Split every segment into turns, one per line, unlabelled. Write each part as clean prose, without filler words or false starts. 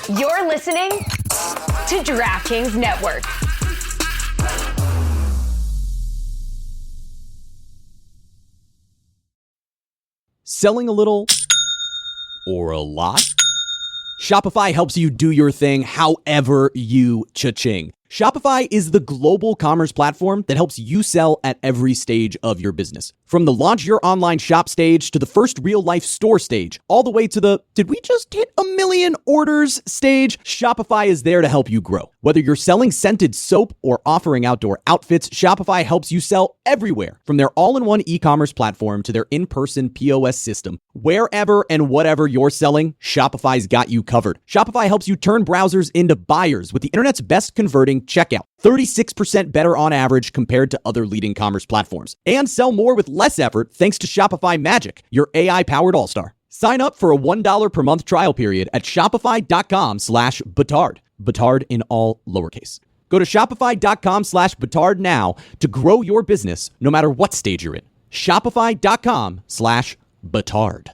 You're listening to DraftKings Network.
Selling a little or a lot? Shopify helps you do your thing however you cha-ching. Shopify is the global commerce platform that helps you sell at every stage of your business. From the launch your online shop stage to the first real-life store stage, all the way to the did we just hit 1 million orders stage, Shopify is there to help you grow. Whether you're selling scented soap or offering outdoor outfits, Shopify helps you sell everywhere. From their all-in-one e-commerce platform to their in-person POS system, wherever and whatever you're selling, Shopify's got you covered. Shopify helps you turn browsers into buyers with the internet's best converting checkout. 36% better on average compared to other leading commerce platforms. And sell more with less effort thanks to Shopify Magic, your AI-powered all-star. Sign up for a $1 per month trial period at shopify.com/Batard. Batard in all lowercase. Go to shopify.com/Batard now to grow your business no matter what stage you're in. Shopify.com/Batard.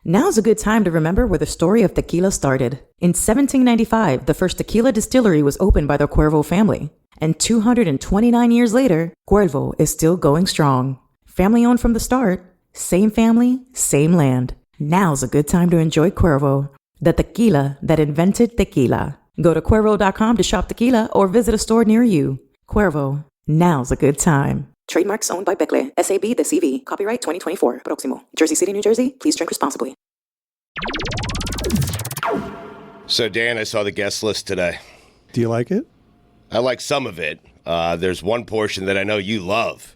Now's a good time to remember where the story of tequila started. In 1795, the first tequila distillery was opened by the Cuervo family. And 229 years later, Cuervo is still going strong. Family owned from the start, same family, same land. Now's a good time to enjoy Cuervo, the tequila that invented tequila. Go to Cuervo.com to shop tequila or visit a store near you. Cuervo, now's a good time. Trademarks owned by Becle, SAB The CV. Copyright 2024. Próximo. Jersey City, New Jersey. Please drink responsibly.
So, Dan, I saw the guest list today.
Do you like it?
I like some of it. There's one portion that I know you love.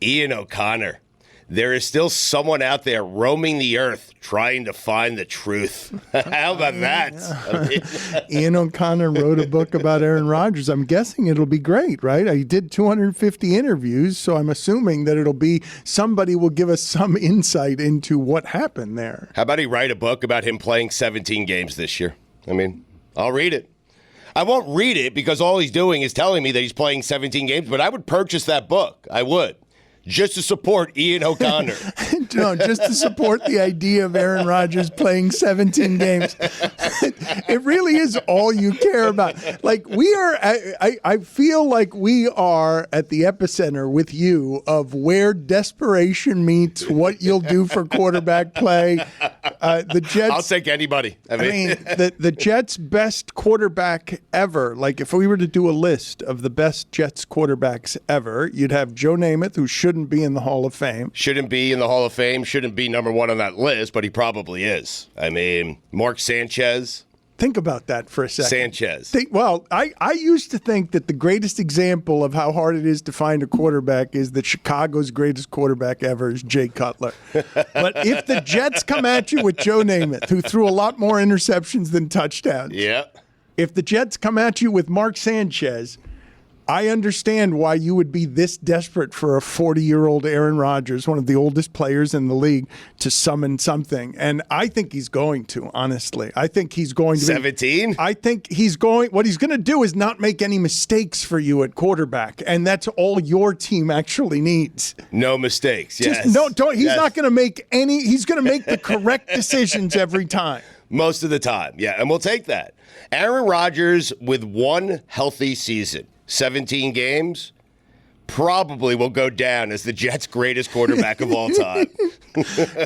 Ian O'Connor. There is still someone out there roaming the earth trying to find the truth. How about that?
Ian O'Connor wrote a book about Aaron Rodgers. I'm guessing it'll be great, right? He did 250 interviews, so I'm assuming that it'll be somebody will give us some insight into what happened there.
How about he write a book about him playing 17 games this year? I mean, I'll read it. I won't read it because all he's doing is telling me that he's playing 17 games, but I would purchase that book. I would. Just to support Ian O'Connor.
No, just to support the idea of Aaron Rodgers playing 17 games. It really is all you care about. Like, we are, I feel like we are at the epicenter with you of where desperation meets what you'll do for quarterback play. The Jets.
I'll take anybody.
I mean the Jets' best quarterback ever. Like, if we were to do a list of the best Jets quarterbacks ever, you'd have Joe Namath, who shouldn't be in the Hall of Fame.
Shouldn't be in the Hall of Fame. Shouldn't be number one on that list, but he probably is. I mean, Mark Sanchez.
Think about that for a second.
Sanchez.
I used to think that the greatest example of how hard it is to find a quarterback is that Chicago's greatest quarterback ever is Jay Cutler. But if the Jets come at you with Joe Namath, who threw a lot more interceptions than touchdowns.
Yeah.
If the Jets come at you with Mark Sanchez, I understand why you would be this desperate for a 40-year-old Aaron Rodgers, one of the oldest players in the league, to summon something. And I think he's going to, honestly. I think he's going to
17?
I think he's going – what he's going to do is not make any mistakes for you at quarterback, and that's all your team actually needs.
No mistakes, yes.
He's not going to make any – he's going to make the correct decisions every time.
Most of the time, yeah, and we'll take that. Aaron Rodgers with one healthy season. 17 games, probably will go down as the Jets' greatest quarterback of all time.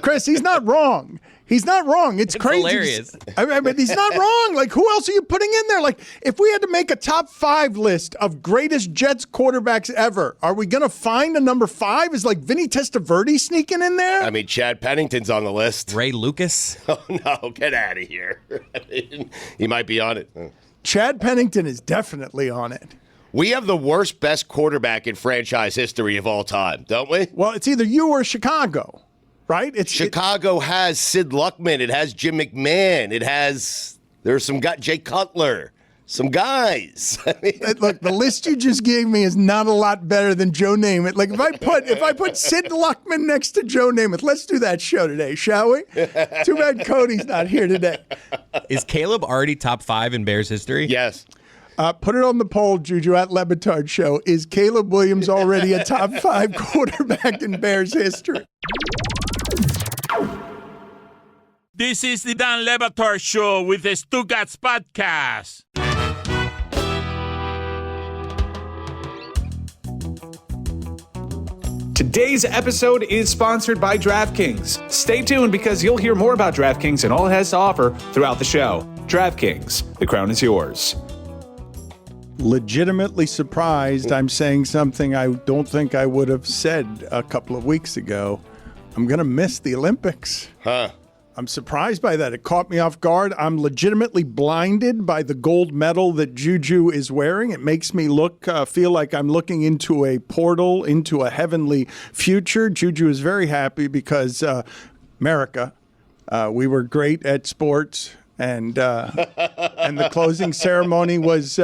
Chris, he's not wrong. He's not wrong. It's crazy.
Hilarious.
I mean, he's not wrong. Like, who else are you putting in there? Like, if we had to make a top 5 list of greatest Jets quarterbacks ever, are we going to find a number 5? Is like Vinny Testaverde sneaking in there?
I mean, Chad Pennington's on the list.
Ray Lucas?
Oh, no, get out of here. I mean, he might be on it.
Chad Pennington is definitely on it.
We have the worst, best quarterback in franchise history of all time, don't we?
Well, it's either you or Chicago, right?
Chicago has Sid Luckman. It has Jim McMahon. There's some guy, Jay Cutler, some guys. I mean,
look, the list you just gave me is not a lot better than Joe Namath. Like, if I put Sid Luckman next to Joe Namath, let's do that show today, shall we? Too bad Cody's not here today.
Is Caleb already top 5 in Bears history?
Yes.
Put it on the poll, JuJu, at Le Batard Show. Is Caleb Williams already a top 5 quarterback in Bears history?
This is the Dan Batard Show with the Stugotz podcast.
Today's episode is sponsored by DraftKings. Stay tuned because you'll hear more about DraftKings and all it has to offer throughout the show. DraftKings, the crown is yours.
Legitimately surprised. I'm saying something I don't think I would have said a couple of weeks ago. I'm going to miss the Olympics. I'm surprised by that. It caught me off guard. I'm legitimately blinded by the gold medal that JuJu is wearing. It makes me feel like I'm looking into a portal, into a heavenly future. JuJu is very happy because America, we were great at sports. And the closing ceremony was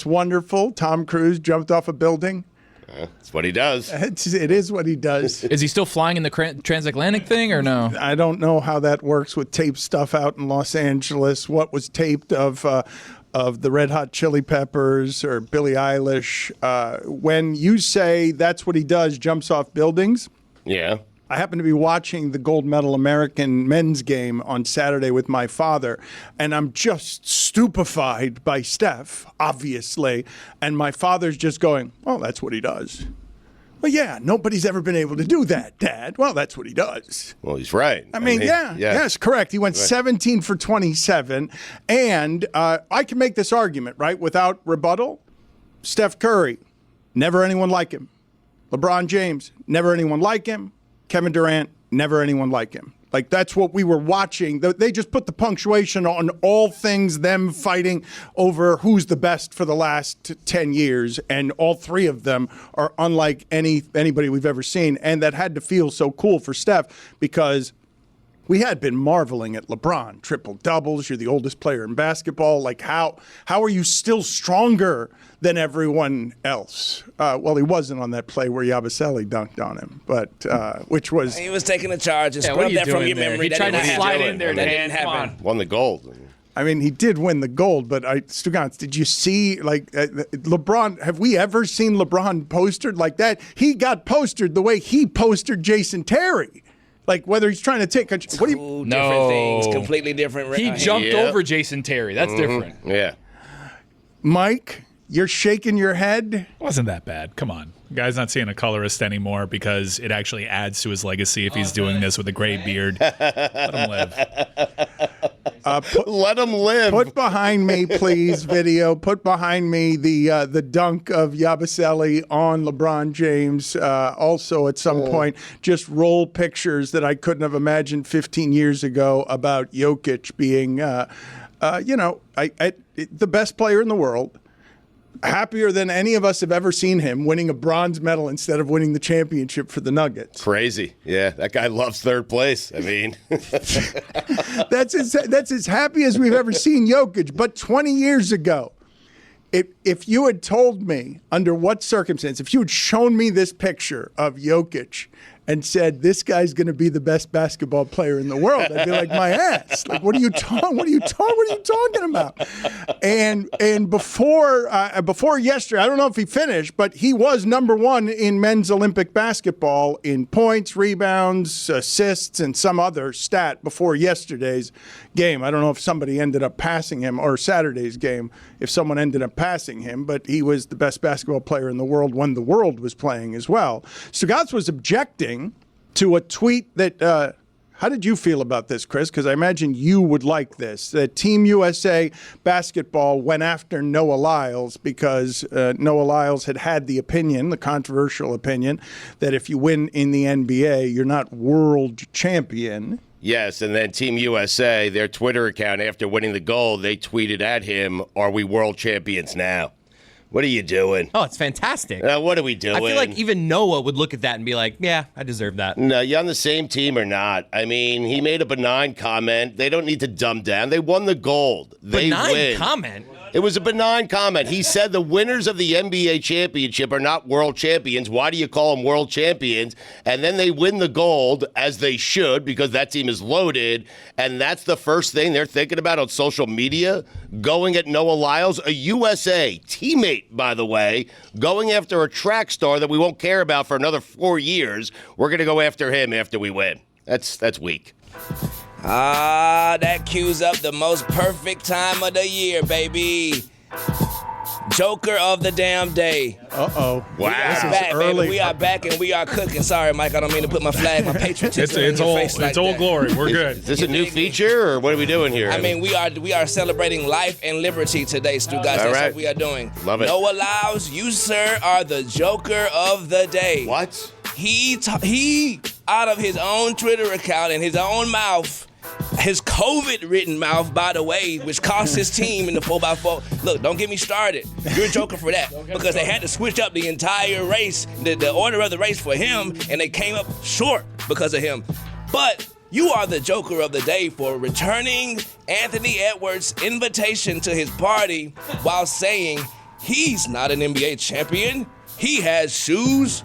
wonderful. Tom Cruise jumped off a building.
That's what he does.
It is what he does.
Is he still flying in the transatlantic thing or no?
I don't know how that works with taped stuff out in Los Angeles. What was taped of the Red Hot Chili Peppers or Billie Eilish? When you say that's what he does, jumps off buildings.
Yeah.
I happened to be watching the gold medal American men's game on Saturday with my father, and I'm just stupefied by Steph, obviously. And my father's just going, "Oh, that's what he does." Well, yeah, nobody's ever been able to do that, Dad. Well, that's what he does.
Well, he's right.
I mean, yes, correct. He went 17 for 27. And I can make this argument, right, without rebuttal. Steph Curry, never anyone like him. LeBron James, never anyone like him. Kevin Durant, never anyone like him. Like, that's what we were watching. They just put the punctuation on all things, them fighting over who's the best for the last 10 years. And all three of them are unlike anybody we've ever seen. And that had to feel so cool for Steph because we had been marveling at LeBron. Triple doubles, you're the oldest player in basketball. Like, how are you still stronger than everyone else? Well, he wasn't on that play where Yabusele dunked on him, but which was...
He was taking the charge. Just
what
scrub
are you
that from
doing
your
there?
memory.
He
That
tried
didn't
to
happen.
slide in there,
That
Dan.
didn't
Come
happen.
on.
Won the gold.
I mean, he did win the gold, but Stugotz, did you see, LeBron, have we ever seen LeBron postered like that? He got postered the way he postered Jason Terry. Like, whether he's trying to take a...
Two different things, completely different.
He jumped over Jason Terry. That's different.
Yeah.
Mike, you're shaking your head.
Wasn't that bad. Come on. Guy's not seeing a colorist anymore because it actually adds to his legacy if he's doing this with a gray beard. Let him live.
Let him live.
Put behind me, please, video. Put behind me the dunk of Yabusele on LeBron James. Also, at some point, just roll pictures that I couldn't have imagined 15 years ago about Jokic being, the best player in the world. Happier than any of us have ever seen him, winning a bronze medal instead of winning the championship for the Nuggets.
Crazy. Yeah, that guy loves third place. I mean,
that's as happy as we've ever seen Jokic. But 20 years ago, if you had told me under what circumstance, if you had shown me this picture of Jokic and said, this guy's going to be the best basketball player in the world, I'd be like, my ass. Like, what are you talking about? And before yesterday, I don't know if he finished, but he was number one in men's Olympic basketball in points, rebounds, assists, and some other stat before yesterday's game. I don't know if somebody ended up passing him, or Saturday's game, if someone ended up passing him, but he was the best basketball player in the world when the world was playing as well. Stugotz was objecting to a tweet that, how did you feel about this, Chris? Because I imagine you would like this. That Team USA basketball went after Noah Lyles because Noah Lyles had the opinion, the controversial opinion, that if you win in the NBA, you're not world champion.
Yes, and then Team USA, their Twitter account, after winning the gold, they tweeted at him, "Are we world champions now?" What are you doing?
Oh, it's fantastic.
What are we doing?
I feel like even Noah would look at that and be like, yeah, I deserve that.
No, you on the same team or not? I mean, he made a benign comment. They don't need to dumb down. They won the gold. They
Benign comment?
It was a benign comment. He said the winners of the NBA championship are not world champions. Why do you call them world champions? And then they win the gold, as they should, because that team is loaded. And that's the first thing they're thinking about on social media, going at Noah Lyles, a USA teammate, by the way, going after a track star that we won't care about for another 4 years. We're going to go after him after we win. That's weak.
That cues up the most perfect time of the year, baby. Joker of the damn day.
Uh-oh.
Wow. We are back and we are cooking. Sorry, Mike, I don't mean to put my patriotism in your face like
It's old
that.
glory. We're good.
Is this a new feature, or what are we doing here?
I mean, we are celebrating life and liberty today, Stugotz. That's
right.
what we are doing.
Love it.
Noah Lyles, you, sir, are the Joker of the day.
What?
He out of his own Twitter account and his own mouth, his COVID-written mouth, by the way, which cost his team in the 4x4. Look, don't get me started. You're a joker for that because they had to switch up the entire race, the order of the race for him, and they came up short because of him. But you are the Joker of the day for returning Anthony Edwards' invitation to his party while saying he's not an NBA champion. He has shoes.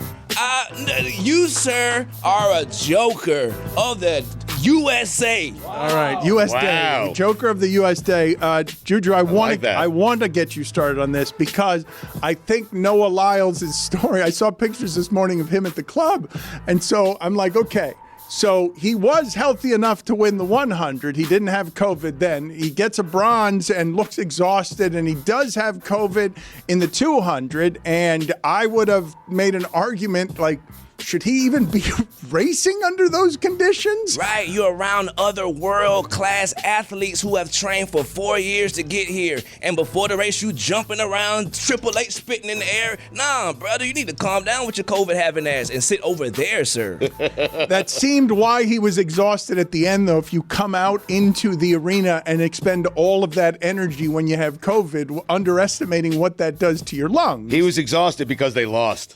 You, sir, are a Joker of the USA.
All right, U.S. Day, Joker of the U.S. Day. JuJu, I want to get you started on this because I think Noah Lyles' story, I saw pictures this morning of him at the club, and so I'm like, okay, so he was healthy enough to win the 100. He didn't have COVID then. He gets a bronze and looks exhausted, and he does have COVID in the 200, and I would have made an argument like, should he even be racing under those conditions?
Right, you're around other world-class athletes who have trained for 4 years to get here. And before the race, you jumping around, Triple H spitting in the air. Nah, brother, you need to calm down with your COVID-having ass and sit over there, sir.
That seemed why he was exhausted at the end, though. If you come out into the arena and expend all of that energy when you have COVID, underestimating what that does to your lungs.
He was exhausted because they lost.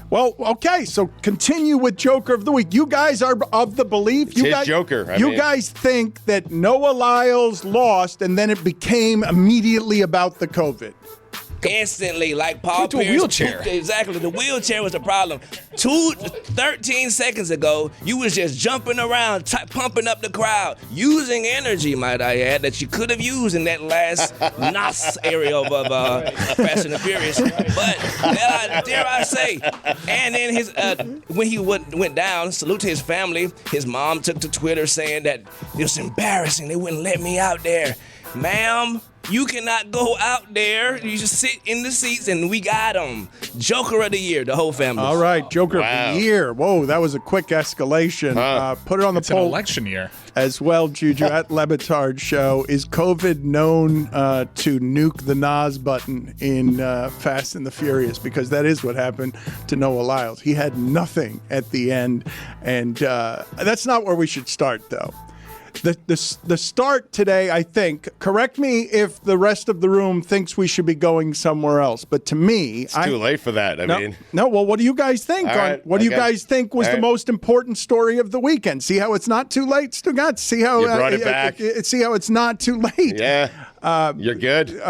Well, okay, so continue with Joker of the Week. You guys are of the belief.
It's his Joker.
You guys think that Noah Lyles lost and then it became immediately about the COVID.
Instantly, like Paul
to a
Pierce.
wheelchair.
Exactly. The wheelchair was the problem. 13 seconds ago, you was just jumping around, pumping up the crowd, using energy, might I add, that you could have used in that last NOS area of Fast and the Furious. But dare I say, and then his when he went down, salute to his family, his mom took to Twitter saying that it was embarrassing. They wouldn't let me out there. Ma'am, you cannot go out there. You just sit in the seats, and we got him. Joker of the year, the whole family.
All right, Joker of the year. Whoa, that was a quick escalation. Put it on the
It's
poll.
an election year.
As well, JuJu, at Batard Show. Is COVID known to nuke the NOS button in Fast and the Furious? Because that is what happened to Noah Lyles. He had nothing at the end, and that's not where we should start, though. The start today, I think, correct me if the rest of the room thinks we should be going somewhere else, but to me...
It's too late for that, I mean.
No, well, what do you guys think? What do you guys think was the
right.
most important story of the weekend? See how it's not too late, Stugotz? See how...
You brought it back.
See how it's not too late?
Yeah, you're good.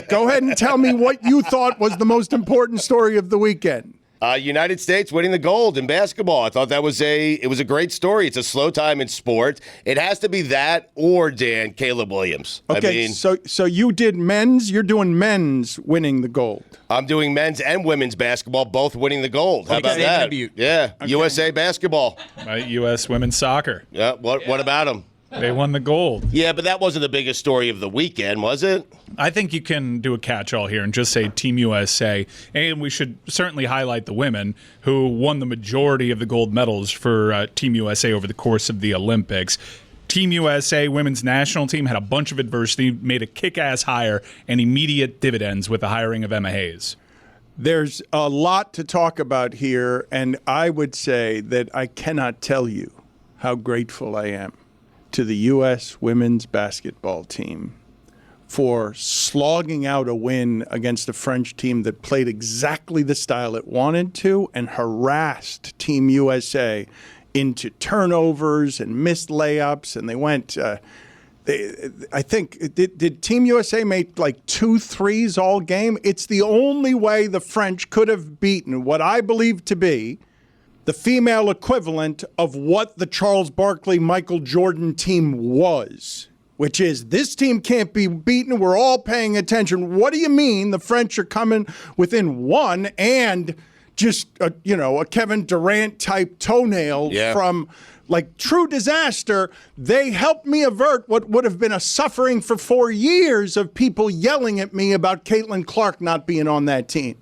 Go ahead and tell me what you thought was the most important story of the weekend.
United States winning the gold in basketball. I thought it was a great story. It's a slow time in sport. It has to be that or Caleb Williams.
Okay, so you did men's. You're doing men's winning the gold.
I'm doing men's and women's basketball, both winning the gold. How about that? Yeah, okay. USA basketball.
U.S. women's soccer.
Yeah. What about them?
They won the gold.
Yeah, but that wasn't the biggest story of the weekend, was it?
I think you can do a catch-all here and just say Team USA. And we should certainly highlight the women who won the majority of the gold medals for Team USA over the course of the Olympics. Team USA women's national team had a bunch of adversity, made a kick-ass hire, and immediate dividends with the hiring of Emma Hayes.
There's a lot to talk about here, and I would say that I cannot tell you how grateful I am to the U.S. women's basketball team for slogging out a win against a French team that played exactly the style it wanted to and harassed Team USA into turnovers and missed layups. And they went, I think, did Team USA make like 2 threes all game? It's the only way the French could have beaten what I believe to be the female equivalent of what the Charles Barkley, Michael Jordan team was, which is this team can't be beaten. We're all paying attention. What do you mean the French are coming within one and just, a Kevin Durant type toenail from like true disaster, they helped me avert what would have been a suffering for 4 years of people yelling at me about Caitlin Clark not being on that team.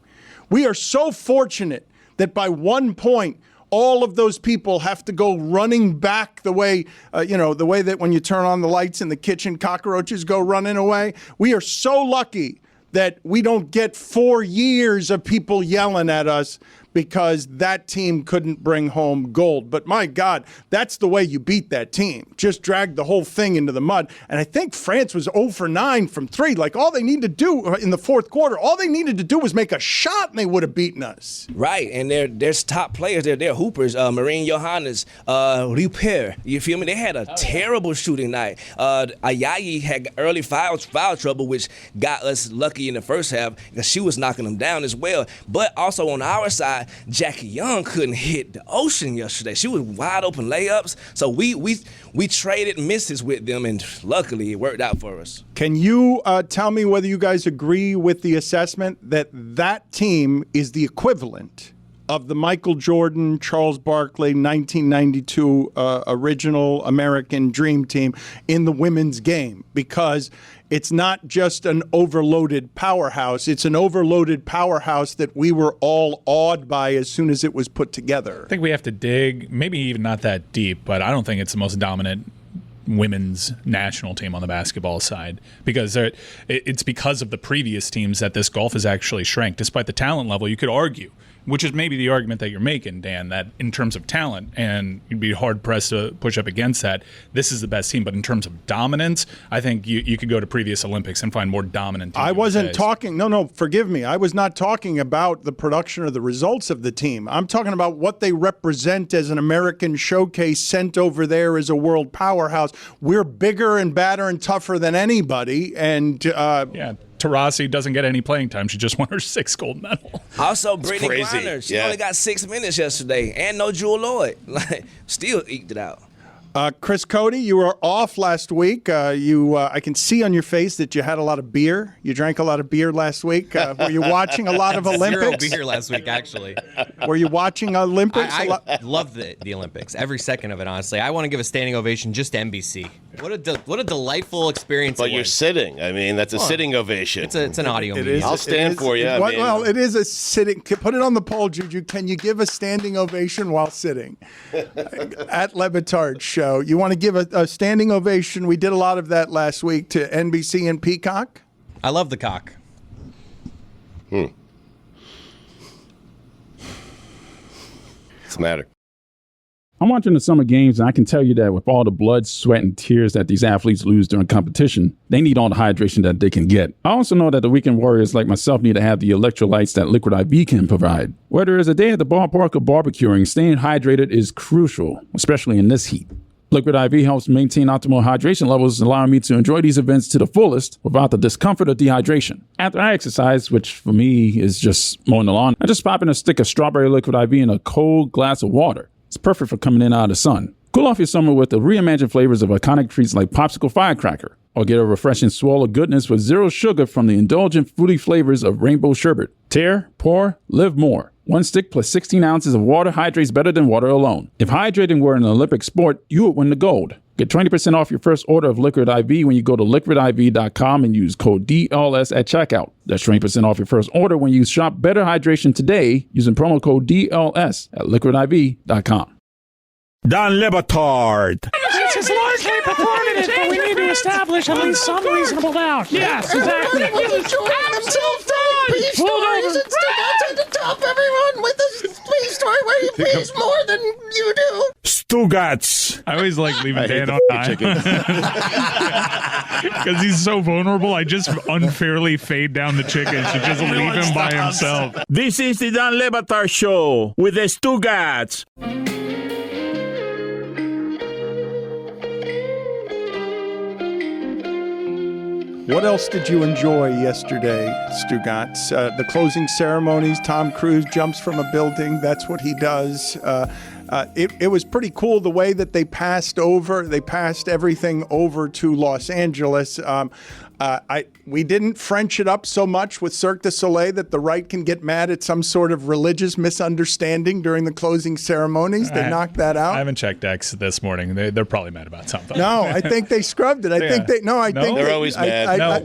We are so fortunate that by 1 point, all of those people have to go running back the way, the way that when you turn on the lights in the kitchen, cockroaches go running away. We are so lucky that we don't get 4 years of people yelling at us because that team couldn't bring home gold. But my God, that's the way you beat that team. Just drag the whole thing into the mud. And I think France was 0 for 9 from 3. Like, all they needed to do in the fourth quarter, all they needed to do was make a shot and they would have beaten us.
Right, and there's top players. They're hoopers. Marine Johannes, Rupert. You feel me? They had a terrible shooting night. Ayayi had early foul trouble, which got us lucky in the first half because she was knocking them down as well. But also on our side, Jackie Young couldn't hit the ocean yesterday. She was wide open layups. So we traded misses with them, and luckily it worked out for us.
Can you tell me whether you guys agree with the assessment that that team is the equivalent of the Michael Jordan, Charles Barkley, 1992 original American Dream Team in the women's game? Because it's not just an overloaded powerhouse. It's an overloaded powerhouse that we were all awed by as soon as it was put together.
I think we have to dig, maybe even not that deep, but I don't think it's the most dominant women's national team on the basketball side, because it's because of the previous teams that this gulf has actually shrank. Despite the talent level, you could argue, which is maybe the argument that you're making, Dan, that in terms of talent, and you'd be hard-pressed to push up against that, this is the best team. But in terms of dominance, I think you could go to previous Olympics and find more dominant teams.
I wasn't talking, no, forgive me. I was not talking about the production or the results of the team. I'm talking about what they represent as an American showcase sent over there as a world powerhouse. We're bigger and badder and tougher than anybody. And
Taurasi doesn't get any playing time. She just won her 6th gold medal.
Also, Brittany Griner. She only got 6 minutes yesterday. And no Jewel Lloyd. Still eked it out.
Chris Cody, you were off last week. I can see on your face that you had a lot of beer. You drank a lot of beer last week. Were you watching a lot of Olympics?
0 beer last week, actually.
Were you watching Olympics?
I love the Olympics. Every second of it, honestly. I want to give a standing ovation just to NBC. What a delightful experience.
But you're sitting. I mean, that's a sitting ovation.
It's an audio medium.
I'll stand for you.
Well, it is a sitting. Put it on the poll, JuJu. Can you give a standing ovation while sitting? At LeBatard Show. You want to give a standing ovation? We did a lot of that last week to NBC and Peacock.
I love the cock.
What's the matter?
I'm watching the summer games, and I can tell you that with all the blood, sweat, and tears that these athletes lose during competition, they need all the hydration that they can get. I also know that the weekend warriors like myself need to have the electrolytes that Liquid IV can provide. Whether it's a day at the ballpark or barbecuing, staying hydrated is crucial, especially in this heat. Liquid IV helps maintain optimal hydration levels, allowing me to enjoy these events to the fullest without the discomfort of dehydration. After I exercise, which for me is just mowing the lawn, I just pop in a stick of strawberry Liquid IV in a cold glass of water. It's perfect for coming in out of the sun. Cool off your summer with the reimagined flavors of iconic treats like Popsicle Firecracker, or get a refreshing swirl of goodness with zero sugar from the indulgent fruity flavors of Rainbow Sherbet. Tear, pour, live more. 1 stick plus 16 ounces of water hydrates better than water alone. If hydrating were an Olympic sport, you would win the gold. Get 20% off your first order of Liquid IV when you go to liquidiv.com and use code DLS at checkout. That's 20% off your first order when you shop Better Hydration today using promo code DLS at liquidiv.com.
Don Lebatard.
This is largely performative, but we need to establish at least some reasonable doubt. Yes, exactly.
I'm so done. Peace stories and Stugotz had to top everyone with a peace story where he pays more than you do.
Stugotz. I always like leaving Dan on time. Because he's so vulnerable, I just unfairly fade down the chickens to just leave him by himself.
This is the Don Lebatard Show with the Stugotz.
What else did you enjoy yesterday, Stugotz? The closing ceremonies, Tom Cruise jumps from a building. That's what he does. it was pretty cool the way that they passed everything over to Los Angeles. We didn't French it up so much with Cirque du Soleil that the right can get mad at some sort of religious misunderstanding during the closing ceremonies. They knocked that out.
I haven't checked X this morning. They're probably mad about something.
No, I think they scrubbed it. I think
they're always mad.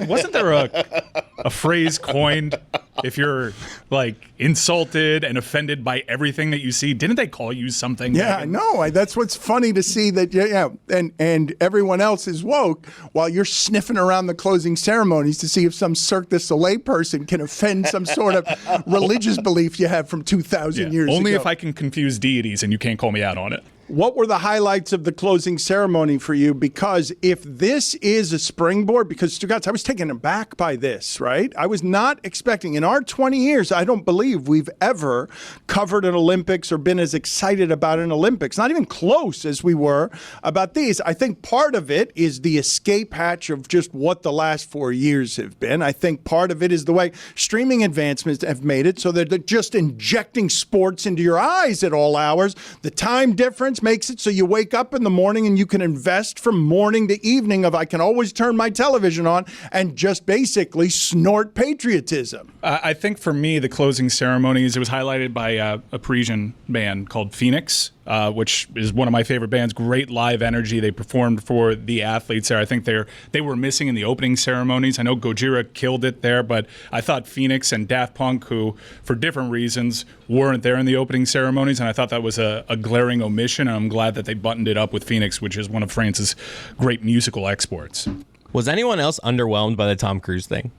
Wasn't there a phrase coined if you're like insulted and offended by everything that you see? Didn't they call you something?
Yeah, I know. That's what's funny to see that. And everyone else is woke while you're sniffing around the closing ceremonies to see if some Cirque du Soleil person can offend some sort of religious belief you have from 2,000 years ago.
Only if I can confuse deities and you can't call me out on it.
What were the highlights of the closing ceremony for you? Because if this is a springboard, because Stugotz, I was taken aback by this, right? I was not expecting, in our 20 years, I don't believe we've ever covered an Olympics or been as excited about an Olympics, not even close as we were about these. I think part of it is the escape hatch of just what the last 4 years have been. I think part of it is the way streaming advancements have made it so that they're just injecting sports into your eyes at all hours. The time difference makes it so you wake up in the morning and you can invest from morning to evening of I can always turn my television on and just basically snort patriotism.
I think for me, the closing ceremonies, it was highlighted by a Parisian band called Phoenix, which is one of my favorite bands. Great live energy. They performed for the athletes there. I think they were missing in the opening ceremonies. I know Gojira killed it there, but I thought Phoenix and Daft Punk, who for different reasons weren't there in the opening ceremonies, and I thought that was a glaring omission. And I'm glad that they buttoned it up with Phoenix, which is one of France's great musical exports.
Was anyone else underwhelmed by the Tom Cruise thing?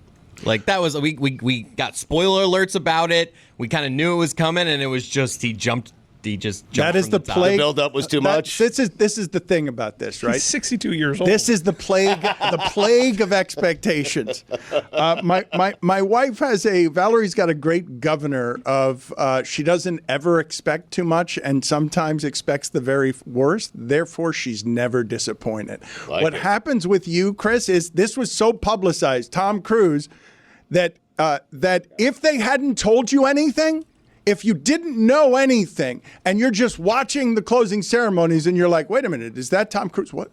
Like that was we got spoiler alerts about it. We kind of knew it was coming, and it was just he jumped.
That is the plague.
The build-up was too much.
This is the thing about this, right?
He's 62 years old.
This is the plague of expectations. My wife Valerie's got a great governor of she doesn't ever expect too much and sometimes expects the very worst. Therefore, she's never disappointed. What happens with you, Chris, is this was so publicized, Tom Cruise, that if they hadn't told you anything, if you didn't know anything and you're just watching the closing ceremonies and you're like, wait a minute, is that Tom Cruise? What?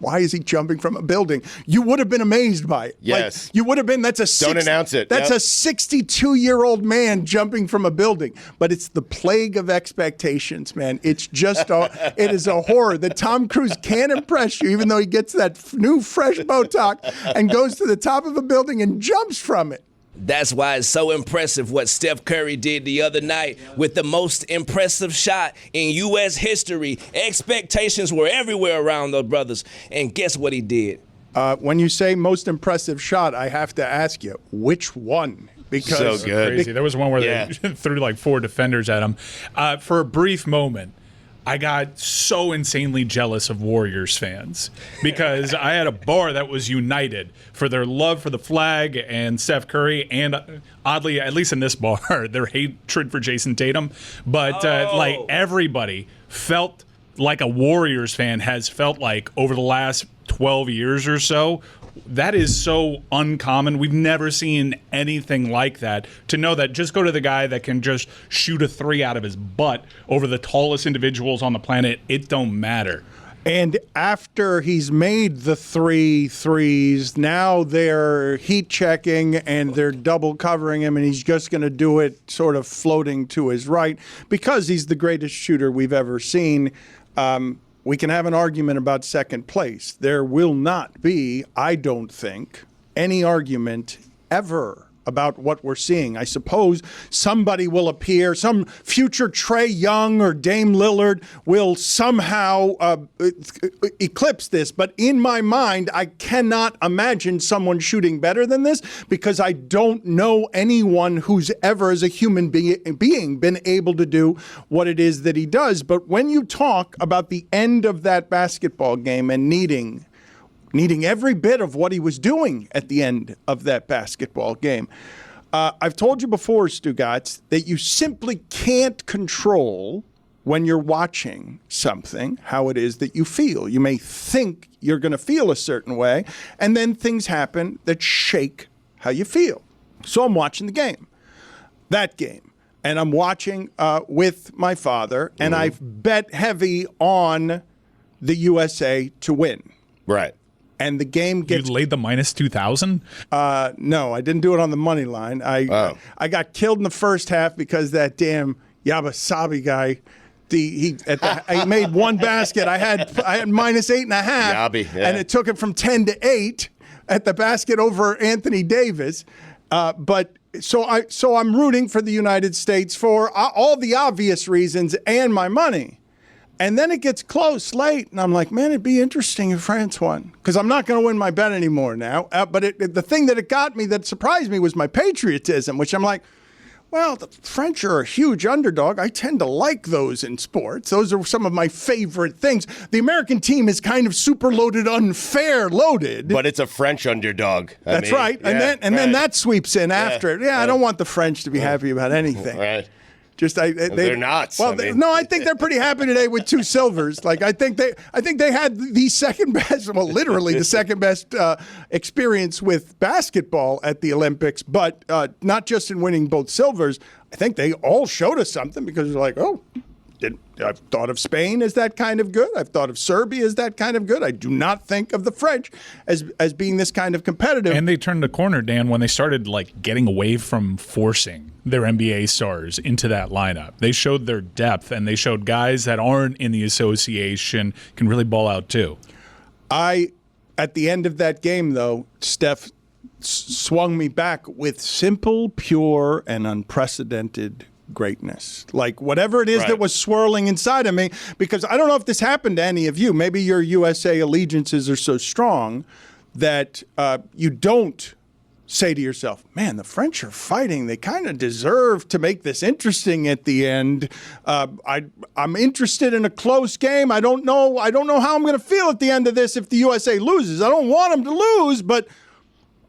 Why is he jumping from a building? You would have been amazed by it.
Yes.
Like, you would have been,
Don't announce it.
That's a 62-year-old man jumping from a building. But it's the plague of expectations, man. It's just, it is a horror that Tom Cruise can't impress you, even though he gets that new fresh Botox and goes to the top of a building and jumps from it.
That's why it's so impressive what Steph Curry did the other night with the most impressive shot in U.S. history. Expectations were everywhere around those brothers. And guess what he did?
When you say most impressive shot, I have to ask you, which one? Because
so good.
Crazy. There was one where they threw like 4 defenders at him. For a brief moment, I got so insanely jealous of Warriors fans because I had a bar that was united for their love for the flag and Steph Curry and oddly, at least in this bar, their hatred for Jason Tatum. But like everybody felt like a Warriors fan has felt like over the last 12 years or so. That is so uncommon. We've never seen anything like that. To know that, just go to the guy that can just shoot a 3 out of his butt over the tallest individuals on the planet. It don't matter.
And after he's made the 3 threes, now they're heat checking and they're double covering him, and he's just going to do it sort of floating to his right because he's the greatest shooter we've ever seen. We can have an argument about second place. There will not be, I don't think, any argument ever about what we're seeing. I suppose somebody will appear, some future Trae Young or Dame Lillard will somehow eclipse this. But in my mind, I cannot imagine someone shooting better than this because I don't know anyone who's ever, as a human being, been able to do what it is that he does. But when you talk about the end of that basketball game and needing every bit of what he was doing at the end of that basketball game. I've told you before, Stugotz, that you simply can't control when you're watching something how it is that you feel. You may think you're going to feel a certain way, and then things happen that shake how you feel. So I'm watching the game. That game. and I'm watching with my father, and I've bet heavy on the USA to win.
Right.
And the game gets...
You laid the minus 2,000?
No, I didn't do it on the money line. I got killed in the first half because that damn Yabasabi guy... He made one basket. I had minus 8.5, and it took it from 10 to 8 at the basket over Anthony Davis. But I'm rooting for the United States for all the obvious reasons and my money. And then it gets close late, and I'm like, man, it'd be interesting if France won, because I'm not going to win my bet anymore now. But the thing that surprised me was my patriotism, which I'm like, well, the French are a huge underdog. I tend to like those in sports. Those are some of my favorite things. The American team is kind of super loaded, unfair loaded.
But it's a French underdog.
That's right. Then that sweeps in after it. I don't want the French to be happy about anything.
Right.
They're
not.
Well, I think they're pretty happy today with 2 silvers. Like I think they had the second best, well, literally the second best experience with basketball at the Olympics, but not just in winning both silvers. I think they all showed us something, because they're like, I've thought of Spain as that kind of good. I've thought of Serbia as that kind of good. I do not think of the French as being this kind of competitive.
And they turned the corner, Dan, when they started getting away from forcing their NBA stars into that lineup. They showed their depth, and they showed guys that aren't in the association can really ball out too.
At the end of that game, though, Steph swung me back with simple, pure, and unprecedented greatness. Like whatever it is that was swirling inside of me, because I don't know if this happened to any of you. Maybe your USA allegiances are so strong that you don't say to yourself, man, the French are fighting. They kind of deserve to make this interesting at the end. I'm interested in a close game. I don't know how I'm going to feel at the end of this if the USA loses. I don't want them to lose, but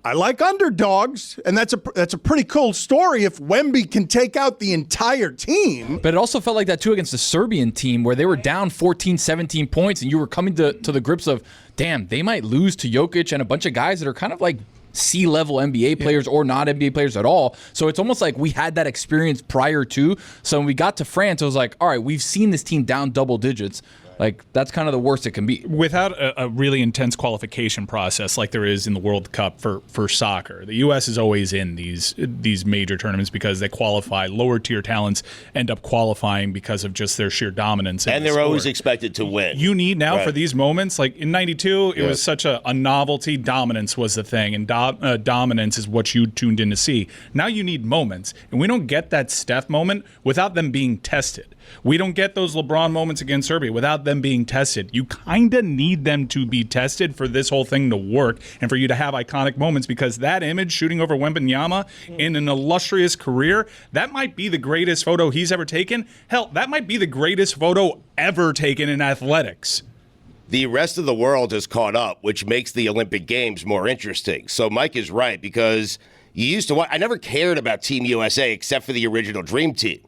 I like underdogs, and that's a pretty cool story if Wemby can take out the entire team.
But it also felt like that, too, against the Serbian team, where they were down 14, 17 points, and you were coming to the grips of, damn, they might lose to Jokic and a bunch of guys that are kind of like C-level NBA players or not NBA players at all. So it's almost like we had that experience prior to. So when we got to France, it was like, all right, we've seen this team down double digits. Like, that's kind of the worst it can be.
Without a really intense qualification process like there is in the World Cup for soccer, the U.S. is always in these major tournaments because they qualify. Lower-tier talents end up qualifying because of just their sheer dominance.
And they're always expected to win.
You need now for these moments, like in 92, it was such a novelty. Dominance was the thing, and dominance is what you tuned in to see. Now you need moments, and we don't get that Steph moment without them being tested. We don't get those LeBron moments against Serbia without them being tested. You kind of need them to be tested for this whole thing to work and for you to have iconic moments, because that image shooting over Wembanyama in an illustrious career, that might be the greatest photo he's ever taken. Hell, that might be the greatest photo ever taken in athletics.
The rest of the world has caught up, which makes the Olympic Games more interesting. So Mike is right, because you used to watch. I never cared about Team USA except for the original Dream Team.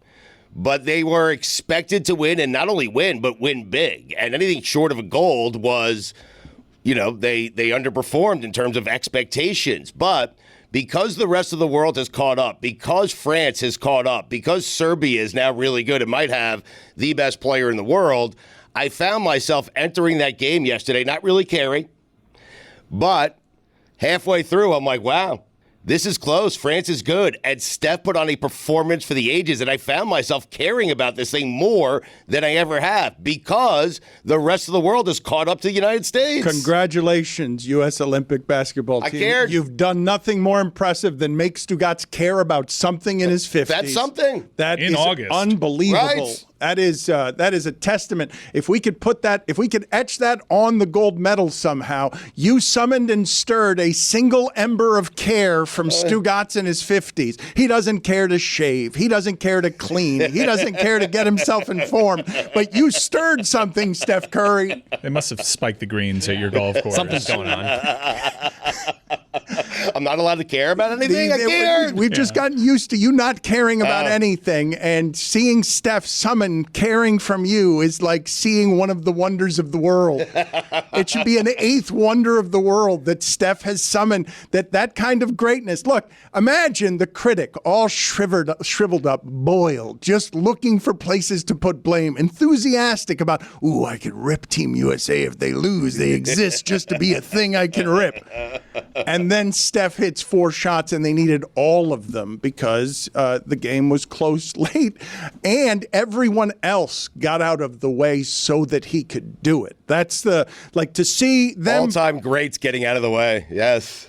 But they were expected to win, and not only win, but win big. And anything short of a gold was, they underperformed in terms of expectations. But because the rest of the world has caught up, because France has caught up, because Serbia is now really good and might have the best player in the world, I found myself entering that game yesterday, not really caring. But halfway through, I'm like, wow. This is close. France is good. And Steph put on a performance for the ages, and I found myself caring about this thing more than I ever have because the rest of the world has caught up to the United States.
Congratulations, U.S. Olympic basketball team.
I cared.
You've done nothing more impressive than make Stugotz care about something in his 50s.
That's something.
That
in
is
August.
Unbelievable.
Right.
That is a testament. If we could etch that on the gold medal somehow, you summoned and stirred a single ember of care from Stugotz in his 50s. He doesn't care to shave. He doesn't care to clean. He doesn't care to get himself in form. But you stirred something, Steph Curry.
They must have spiked the greens at your golf course.
Something's going on.
I'm not allowed to care about anything? I care.
We've just gotten used to you not caring about anything, and seeing Steph summon caring from you is like seeing one of the wonders of the world. It should be an eighth wonder of the world that Steph has summoned, that kind of greatness. Look, imagine the critic all shriveled up, boiled, just looking for places to put blame, enthusiastic about, ooh, I could rip Team USA if they lose. They exist just to be a thing I can rip. And then Steph hits 4 shots, and they needed all of them because the game was close late, and everyone else got out of the way so that he could do it. That's to see them
all-time greats getting out of the way. Yes,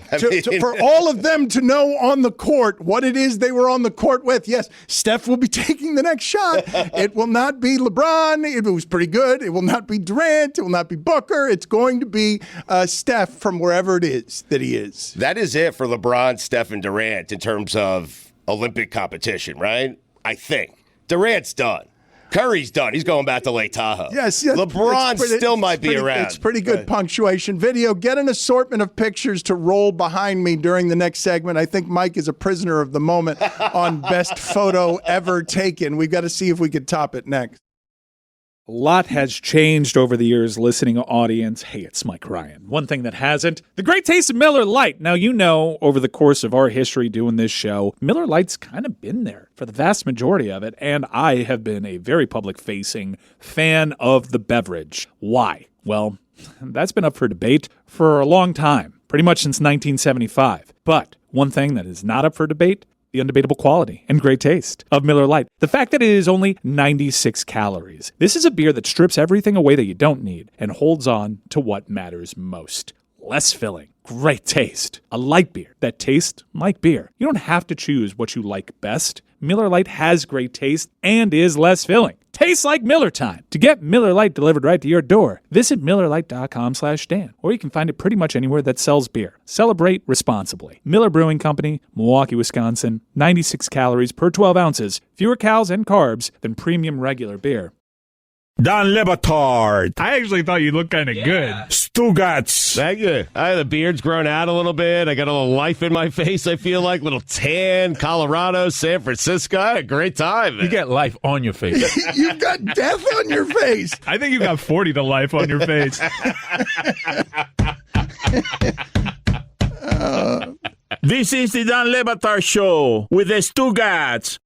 for all of them to know on the court what it is they were on the court with. Yes, Steph will be taking the next shot. It will not be LeBron. It was pretty good. It will not be Durant. It will not be Booker. It's going to be Steph from wherever it is that he is.
That is it for LeBron, Steph, and Durant in terms of Olympic competition, right? I think. Durant's done. Curry's done. He's going back to Lake Tahoe.
Yes.
LeBron still might be around.
It's pretty good punctuation. Video, get an assortment of pictures to roll behind me during the next segment. I think Mike is a prisoner of the moment on best photo ever taken. We've got to see if we can top it next.
A lot has changed over the years, listening audience. Hey, it's Mike Ryan. One thing that hasn't, the great taste of Miller Lite. Now, you know, over the course of our history doing this show, Miller Lite's kind of been there for the vast majority of it, and I have been a very public-facing fan of the beverage. Why? Well, that's been up for debate for a long time, pretty much since 1975. But one thing that is not up for debate, the undebatable quality and great taste of Miller Lite. The fact that it is only 96 calories. This is a beer that strips everything away that you don't need and holds on to what matters most. Less filling, great taste. A light beer that tastes like beer. You don't have to choose what you like best. Miller Lite has great taste and is less filling. Tastes like Miller time. To get Miller Lite delivered right to your door, visit MillerLite.com/Dan, or you can find it pretty much anywhere that sells beer. Celebrate responsibly. Miller Brewing Company, Milwaukee, Wisconsin. 96 calories per 12 ounces. Fewer calories and carbs than premium regular beer.
Don Batard. I actually thought you looked kind of good. Stugotz.
Thank you. The beard's grown out a little bit. I got a little life in my face, I feel like. Little tan, Colorado, San Francisco. I had a great time.
You got life on your face.
You've got death on your face.
I think you got 40 to life on your face.
This is the Don Batard Show with the Stugotz.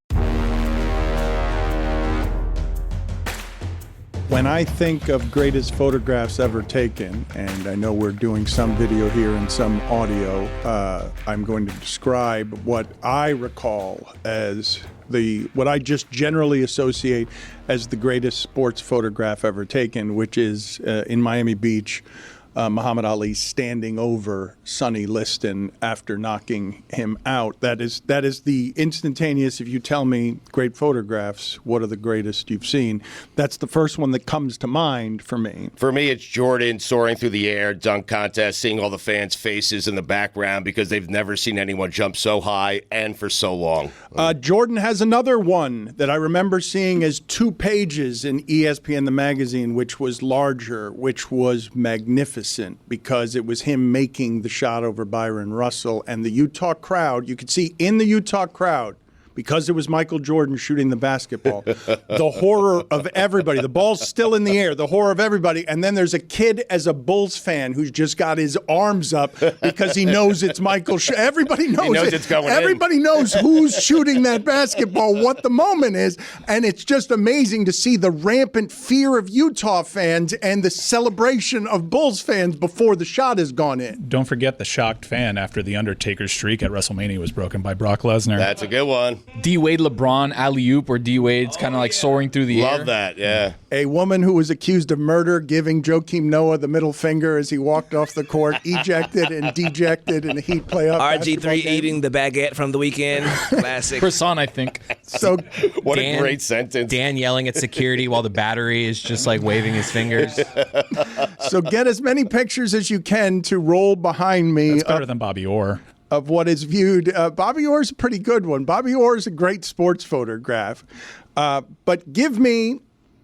When I think of greatest photographs ever taken, and I know we're doing some video here and some audio, I'm going to describe what I recall as what I just generally associate as the greatest sports photograph ever taken, which is in Miami Beach, Muhammad Ali standing over Sonny Liston after knocking him out. That is the instantaneous, if you tell me great photographs, what are the greatest you've seen? That's the first one that comes to mind for me.
For me, it's Jordan soaring through the air, dunk contest, seeing all the fans' faces in the background because they've never seen anyone jump so high and for so long.
Jordan has another one that I remember seeing as 2 pages in ESPN the magazine, which was larger, which was magnificent because it was him making the shot over Byron Russell, and the Utah crowd, you could see in the Utah crowd, because it was Michael Jordan shooting the basketball, the horror of everybody. The ball's still in the air, the horror of everybody. And then there's a kid as a Bulls fan who's just got his arms up because he knows it's Michael. Everybody knows,
he knows it's going
Everybody knows who's shooting that basketball, what the moment is. And it's just amazing to see the rampant fear of Utah fans and the celebration of Bulls fans before the shot has gone in.
Don't forget the shocked fan after the Undertaker streak at WrestleMania was broken by Brock Lesnar.
That's a good one.
D-Wade LeBron alley-oop, where D-Wade's kind of like soaring through the air.
Love that, yeah.
A woman who was accused of murder giving Joakim Noah the middle finger as he walked off the court, ejected and dejected in a heat playoff.
RG3 eating the baguette from the weekend. Classic.
Croissant, I think.
So
what a great sentence.
Dan yelling at security while the battery is just like waving his fingers.
So get as many pictures as you can to roll behind me.
That's better than Bobby Orr.
Of what is viewed. Bobby Orr's a pretty good one. Bobby Orr's a great sports photograph. But give me,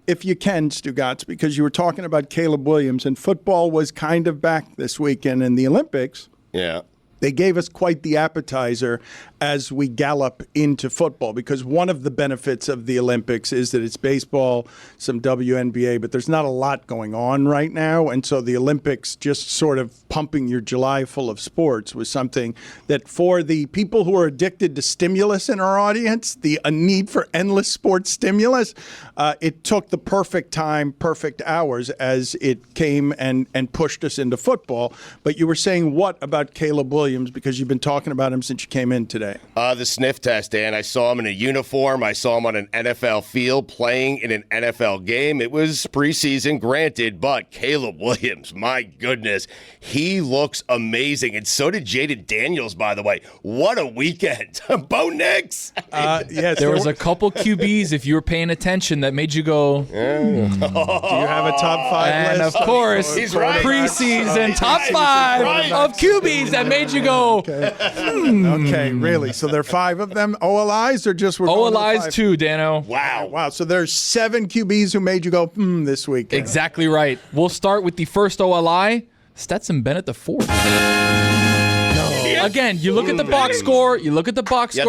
if you can, Stugotz, because you were talking about Caleb Williams, and football was kind of back this weekend in the Olympics.
Yeah.
they gave us quite the appetizer as we gallop into football, because one of the benefits of the Olympics is that it's baseball, some WNBA, but there's not a lot going on right now. And so the Olympics just sort of pumping your July full of sports was something that for the people who are addicted to stimulus in our audience, a need for endless sports stimulus, it took the perfect time, perfect hours as it came and pushed us into football. But you were saying what about Caleb Williams? Because you've been talking about him since you came in today.
The sniff test, Dan. I saw him in a uniform. I saw him on an NFL field playing in an NFL game. It was preseason, granted, but Caleb Williams, my goodness, he looks amazing. And so did Jaden Daniels, by the way. What a weekend. Bo Nix.
Yes,
there was a couple QBs, if you were paying attention, that made you go,
Do you have a top 5
and
list?
of course,
He's right.
preseason top 5 of QBs that made you go,
Okay, really? So there are 5 of them? OLIs or just
OLIs too, Dano.
Wow. So there's 7 QBs who made you go, this week.
Exactly right. We'll start with the first OLI, Stetson Bennett the 4th. Again, you look at the box score, you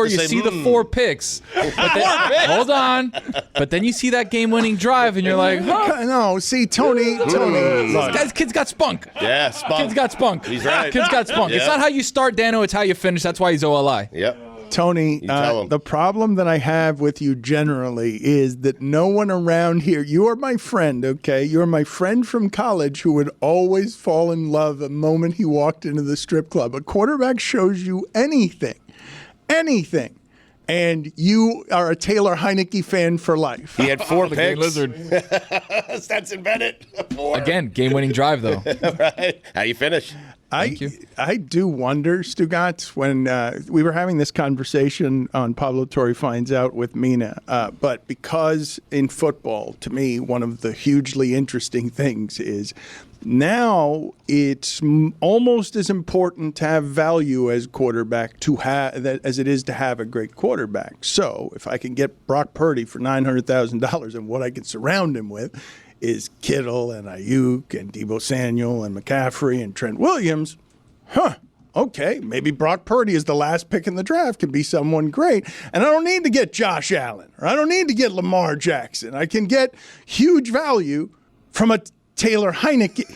see the 4 picks. But then, hold on. But then you see that game-winning drive, and you're like, huh?
No, see, Tony.
This kid's got spunk.
Yeah, spunk.
Kid's got spunk.
He's right.
Kid's got spunk.
Yep.
It's not how you start, Dano, it's how you finish. That's why he's OLI.
Yep.
Tony,
tell him.
the problem that I have with you generally is that no one around here, you are my friend, okay? You're my friend from college who would always fall in love the moment he walked into the strip club. A quarterback shows you anything, and you are a Taylor Heineke fan for life.
He had 4
The
picks.
Green Lizard.
Stetson Bennett, 4.
Again, game-winning drive, though.
Right. How you finish?
Thank you.
I do wonder, Stugotz, when we were having this conversation on Pablo Torre Finds Out with Mina, but because in football, to me, one of the hugely interesting things is now it's almost as important to have value as quarterback as it is to have a great quarterback. So if I can get Brock Purdy for $900,000 and what I can surround him with is Kittle and Ayuk and Deebo Samuel and McCaffrey and Trent Williams, okay, maybe Brock Purdy is the last pick in the draft, can be someone great. And I don't need to get Josh Allen, or I don't need to get Lamar Jackson. I can get huge value from a Taylor Heineke.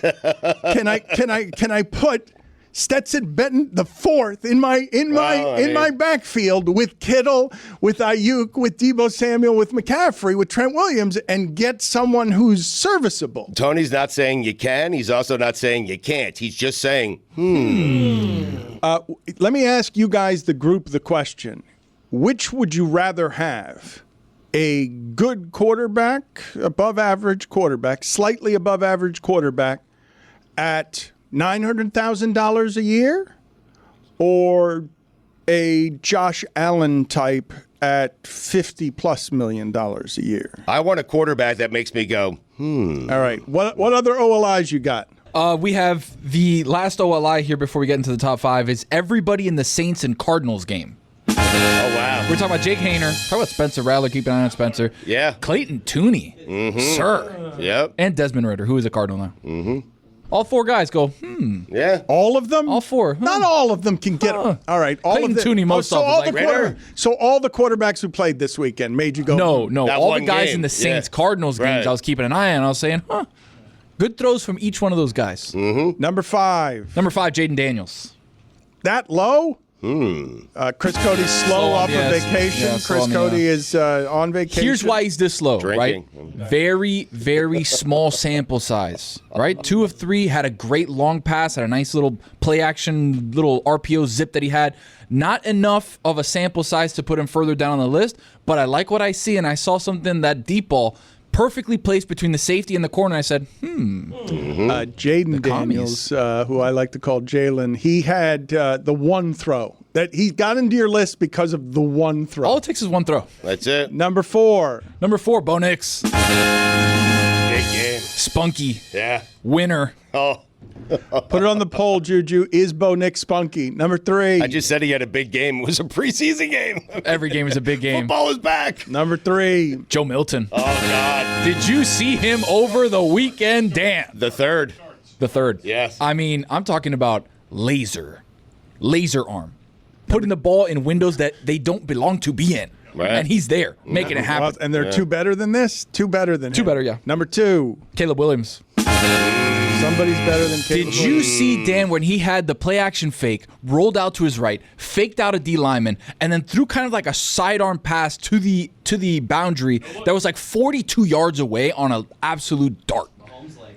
Can I put Stetson Bennett the 4th in my backfield with Kittle, with Ayuk, with Deebo Samuel, with McCaffrey, with Trent Williams, and get someone who's serviceable?
Tony's not saying you can. He's also not saying you can't. He's just saying,
Let me ask you guys, the group, the question. Which would you rather have? A good quarterback, above average quarterback, slightly above average quarterback at $900,000 a year, or a Josh Allen type at $50+ million a year?
I want a quarterback that makes me go,
All right. What other OLIs you got?
We have the last OLI here before we get into the top 5 is everybody in the Saints and Cardinals game.
Oh, wow.
We're talking about Jake Haener. Talk about Spencer Rattler. Keep an eye on Spencer.
Yeah.
Clayton Tooney. Sir.
Yep.
And Desmond Ridder, who is a Cardinal now.
Mm-hmm.
All 4 guys go,
Yeah.
All of them?
All 4.
Not all of them can get All right. All
Clayton
of them.
Tooney, most
so
of them.
all
Like
the so all the quarterbacks who played this weekend made you go,
No.
That
All
one
the guys
game.
in the Saints
Yeah.
Cardinals games,
Right.
I was keeping an eye on. I was saying, good throws from each one of those guys.
Number 5.
Number 5, Jaden Daniels.
That low? Chris Cody's slow off
yes.
of vacation.
Yeah, slow
Chris
on the,
Cody is on vacation.
Here's why he's this low,
Drinking.
right? Very, very small sample size, right? 2 of 3 had a great long pass, had a nice little play action, little RPO zip that he had. Not enough of a sample size to put him further down on the list, but I like what I see, and I saw something, that deep ball perfectly placed between the safety and the corner. I said,
Jaden Daniels, who I like to call Jalen, he had the one throw. That he got into your list because of the one throw.
All it takes is one throw.
That's it.
Number 4.
Bo Nix.
Big game.
Spunky.
Yeah.
Winner.
Oh.
Put it on the poll, JuJu. Is Bo Nix spunky? Number 3.
I just said he had a big game. It was a preseason game.
Every game is a big game.
Football is back.
Number 3.
Joe Milton.
Oh, God.
Did you see him over the weekend, Dan?
The third.
The third.
Yes.
I mean, I'm talking about laser. laser arm, putting the ball in windows that they don't belong to be in.
Right.
And he's there, making it happen.
Well, and they're two better than this? Two better than
Two
him.
better, yeah.
Number 2.
Caleb Williams.
Somebody's better than Caleb
Did you see, Dan, when he had the play action fake, rolled out to his right, faked out a D lineman, and then threw kind of like a sidearm pass to the boundary that was like 42 yards away on an absolute dart?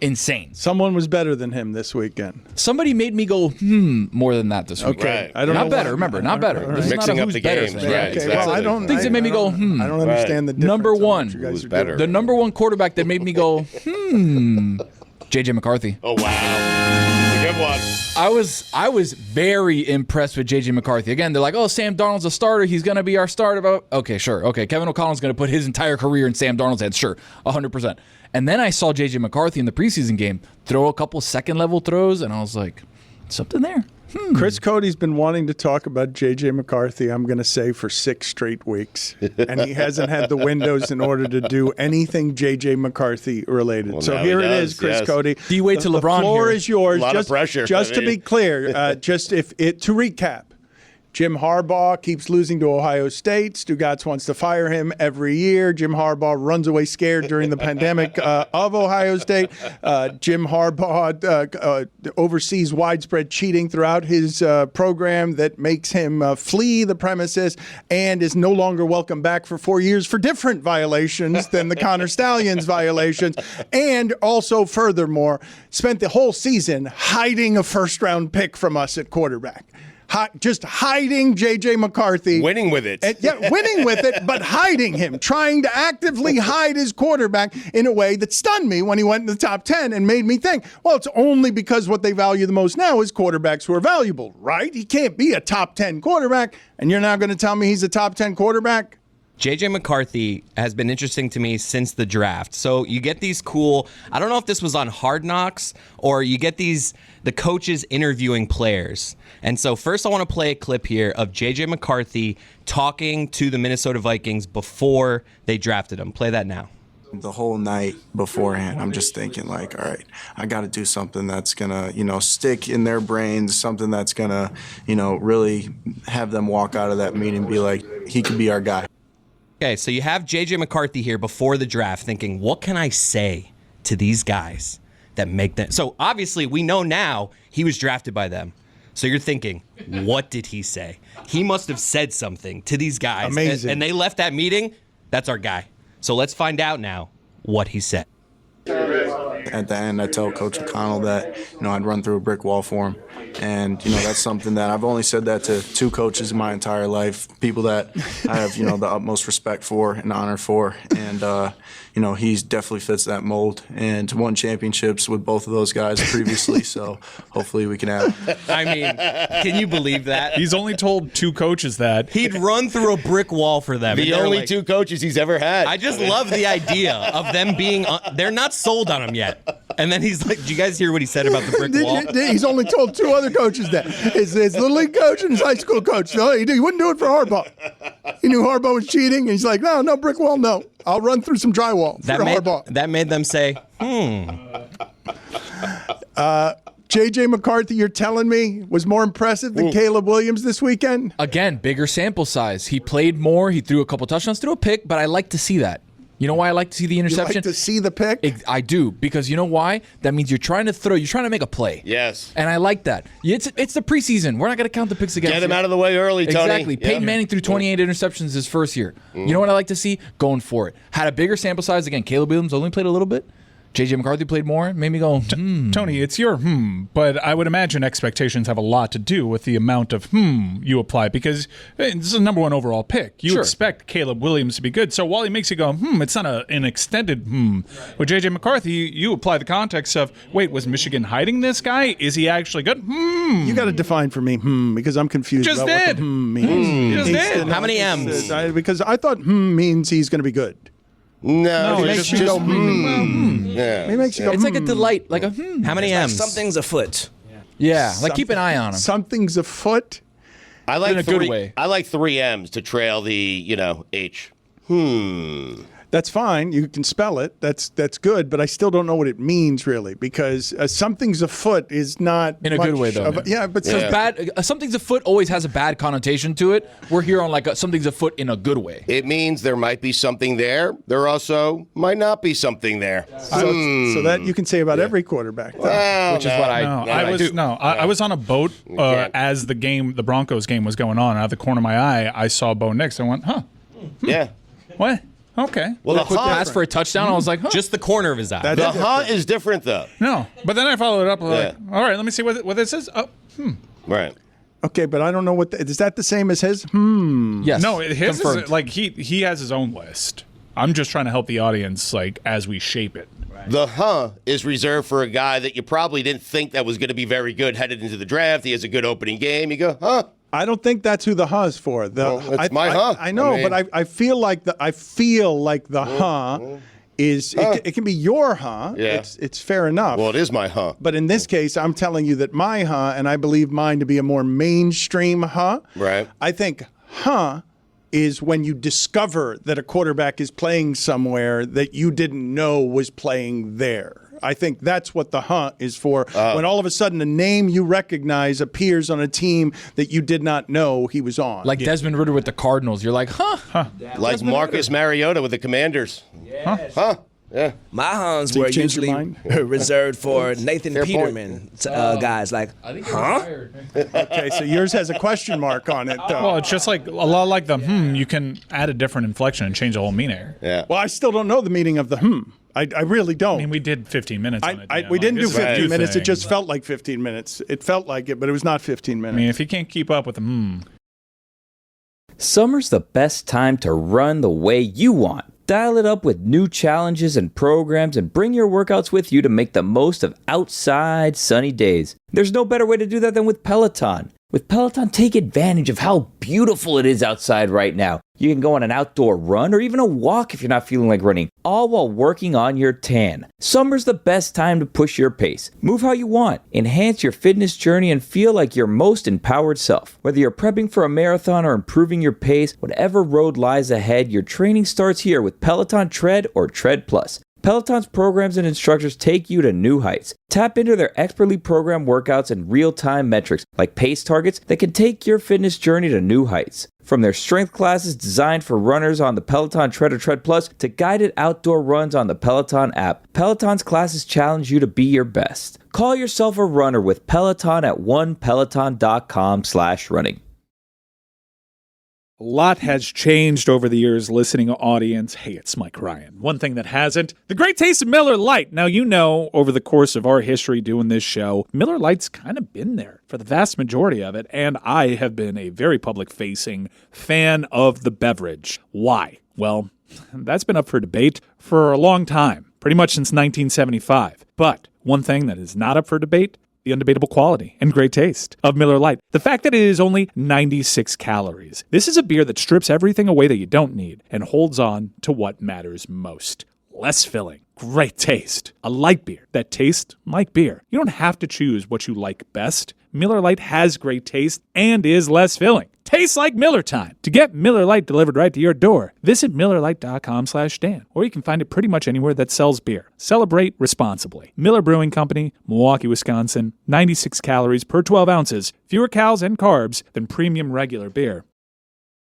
Insane.
Someone was better than him this weekend.
Somebody made me go, more than that this week.
Okay.
Right.
I don't
Not
know
better,
why.
remember, not better. This is
Mixing
not a
up
who's
the
better
games,
thing.
right?
Okay,
Exactly.
well, I don't.
Things that made me go,
I don't understand the difference.
Number
on
one.
what you guys
Who's
are
better?
The number one quarterback that made me go, JJ McCarthy.
Oh, wow. It's a good one.
I was very impressed with JJ McCarthy. Again, they're like, oh, Sam Darnold's a starter. He's going to be our starter. Okay, sure. Okay, Kevin O'Connell's going to put his entire career in Sam Darnold's hands. Sure, 100%. And then I saw JJ McCarthy in the preseason game throw a couple second-level throws, and I was like, something there.
Chris Cody's been wanting to talk about J.J. McCarthy, I'm going to say, for 6 straight weeks. And he hasn't had the windows in order to do anything J.J. McCarthy related.
Well,
so
now
here
he
it
does,
is, Chris
yes.
Cody.
Do you wait till LeBron
The floor
here?
is yours.
A lot of pressure.
Just to
I
be
mean.
clear, to recap, Jim Harbaugh keeps losing to Ohio State. Stugotz wants to fire him every year. Jim Harbaugh runs away scared during the pandemic of Ohio State. Jim Harbaugh oversees widespread cheating throughout his program that makes him flee the premises and is no longer welcome back for 4 years for different violations than the Connor Stallions violations. And also, furthermore, spent the whole season hiding a first-round pick from us at quarterback. Just hiding J.J. McCarthy.
Winning with it.
Winning with it, but hiding him. Trying to actively hide his quarterback in a way that stunned me when he went in the top 10 and made me think, well, it's only because what they value the most now is quarterbacks who are valuable, right? He can't be a top 10 quarterback, and you're now going to tell me he's a top 10 quarterback?
JJ McCarthy has been interesting to me since the draft. So you get these cool, I don't know if this was on Hard Knocks or you get the coaches interviewing players. And so first I want to play a clip here of JJ McCarthy talking to the Minnesota Vikings before they drafted him. Play that now.
The whole night beforehand, I'm just thinking like, all right, I got to do something that's going to, stick in their brains, something that's going to, really have them walk out of that meeting and be like, he could be our guy.
Okay, so you have JJ McCarthy here before the draft thinking, what can I say to these guys that make them? So obviously we know now he was drafted by them. So you're thinking, what did he say? He must have said something to these guys.
Amazing.
And they left that meeting. That's our guy. So let's find out now what he said.
At the end, I tell Coach O'Connell that, I'd run through a brick wall for him. And, that's something that I've only said that to 2 coaches in my entire life, people that I have, the utmost respect for and honor for. And, he's definitely fits that mold and won championships with both of those guys previously. So hopefully we can have.
I mean, can you believe that?
He's only told 2 coaches that.
He'd run through a brick wall for them.
The only 2 coaches he's ever had.
I just love the idea of them being, they're not sold on him yet. And then he's like, did you guys hear what he said about the brick wall?
He's only told 2 other coaches that. His little league coach and his high school coach. No, he wouldn't do it for Harbaugh. He knew Harbaugh was cheating, and he's like, no, brick wall, no. I'll run through some drywall for Harbaugh.
That made them say,
J.J. McCarthy, you're telling me, was more impressive than Caleb Williams this weekend?
Again, bigger sample size. He played more. He threw a couple touchdowns, threw a pick, but I like to see that. You know why I like to see the interception?
You like to see the pick?
I do, because you know why? That means you're trying to make a play.
Yes.
And I like that. It's the preseason. We're not going to count the picks against
Get him
you.
out of the way early, Tony.
Exactly. Peyton Manning threw 28 interceptions his first year. You know what I like to see? Going for it. Had a bigger sample size. Again, Caleb Williams only played a little bit. JJ McCarthy played more. Made me go,
Tony, it's your but I would imagine expectations have a lot to do with the amount of you apply because this is a number 1 overall pick. You expect Caleb Williams to be good. So while he makes you go, it's not an extended With JJ McCarthy, you apply the context of, wait, was Michigan hiding this guy? Is he actually good?
You got to define for me, because I'm confused
Just
about what
did.
the means.
Just did.
How many M's?
Because I thought means he's going to be good.
No,
it makes you go,
Yeah.
It makes you go,
it's like a delight, like a
How many M's?
Something's afoot.
Yeah, like keep an eye on him.
Something's afoot.
I like
in a good way.
I like 3 M's to trail the, H.
That's fine. You can spell it. That's good, but I still don't know what it means really, because something's afoot is not
in a good way though.
But
bad. Something's afoot always has a bad connotation to it. We're here on something's afoot in a good way.
It means there might be something there. There also might not be something there.
So that you can say about every quarterback, though.
Which is what
I was on a boat as the Broncos game was going on. Out of the corner of my eye, I saw Bo Nix. I went, huh?
Yeah.
What? Okay.
Well, the quick pass for a touchdown, I was like, huh.
Just the corner of his eye.
The is different, though.
No, but then I followed it up with all right, let me see what this is. Oh,
Right.
Okay, but I don't know is that the same as his?
Yes. No, his is he has his own list. I'm just trying to help the audience as we shape it.
The is reserved for a guy that you probably didn't think that was going to be very good headed into the draft. He has a good opening game. You go,
I don't think that's who the is for.
It's my
I know, but I feel like the is it can be your
Yeah.
It's fair enough.
Well, it is my
But in this case, I'm telling you that my and I believe mine to be a more mainstream
Right.
I think is when you discover that a quarterback is playing somewhere that you didn't know was playing there. I think that's what the is for. When all of a sudden a name you recognize appears on a team that you did not know he was on.
Like Desmond Ridder with the Cardinals. You're like, huh?
Like
Desmond
Marcus Mariota with the Commanders.
Yes.
Yeah.
My Huns were usually reserved for Nathan Peterman guys. Like,
Okay, so yours has a question mark on it, though.
Well, it's just a lot like the you can add a different inflection and change the whole meaning.
Yeah.
Well, I still don't know the meaning of the I really don't.
I mean, we did 15 minutes on it.
We didn't do
It's a
15
new
minutes.
thing,
It just felt like 15 minutes. It felt like it, but it was not 15 minutes.
I mean, if you can't keep up with the
Summer's the best time to run the way you want. Dial it up with new challenges and programs and bring your workouts with you to make the most of outside sunny days. There's no better way to do that than with Peloton. With Peloton, take advantage of how beautiful it is outside right now. You can go on an outdoor run or even a walk if you're not feeling like running, all while working on your tan. Summer's the best time to push your pace. Move how you want, enhance your fitness journey, and feel like your most empowered self. Whether you're prepping for a marathon or improving your pace, whatever road lies ahead, your training starts here with Peloton Tread or Tread Plus. Peloton's programs and instructors take you to new heights. Tap into their expertly programmed workouts and real-time metrics like pace targets that can take your fitness journey to new heights. From their strength classes designed for runners on the Peloton Tread or Tread Plus to guided outdoor runs on the Peloton app, Peloton's classes challenge you to be your best. Call yourself a runner with Peloton at onepeloton.com/running.
A lot has changed over the years, listening audience. Hey, it's Mike Ryan. One thing that hasn't, the great taste of Miller Lite. Now, you know, over the course of our history doing this show, Miller Lite's kind of been there for the vast majority of it, and I have been a very public-facing fan of the beverage. Why? Well, that's been up for debate for a long time, pretty much since 1975. But one thing that is not up for debate, the undebatable quality and great taste of Miller Lite. The fact that it is only 96 calories. This is a beer that strips everything away that you don't need and holds on to what matters most. Less filling, great taste. A light beer that tastes like beer. You don't have to choose what you like best. Miller Lite has great taste and is less filling. Tastes like Miller time. To get Miller Lite delivered right to your door, visit MillerLite.com/Dan, or you can find it pretty much anywhere that sells beer. Celebrate responsibly. Miller Brewing Company, Milwaukee, Wisconsin. 96 calories per 12 ounces. Fewer calories and carbs than premium regular beer.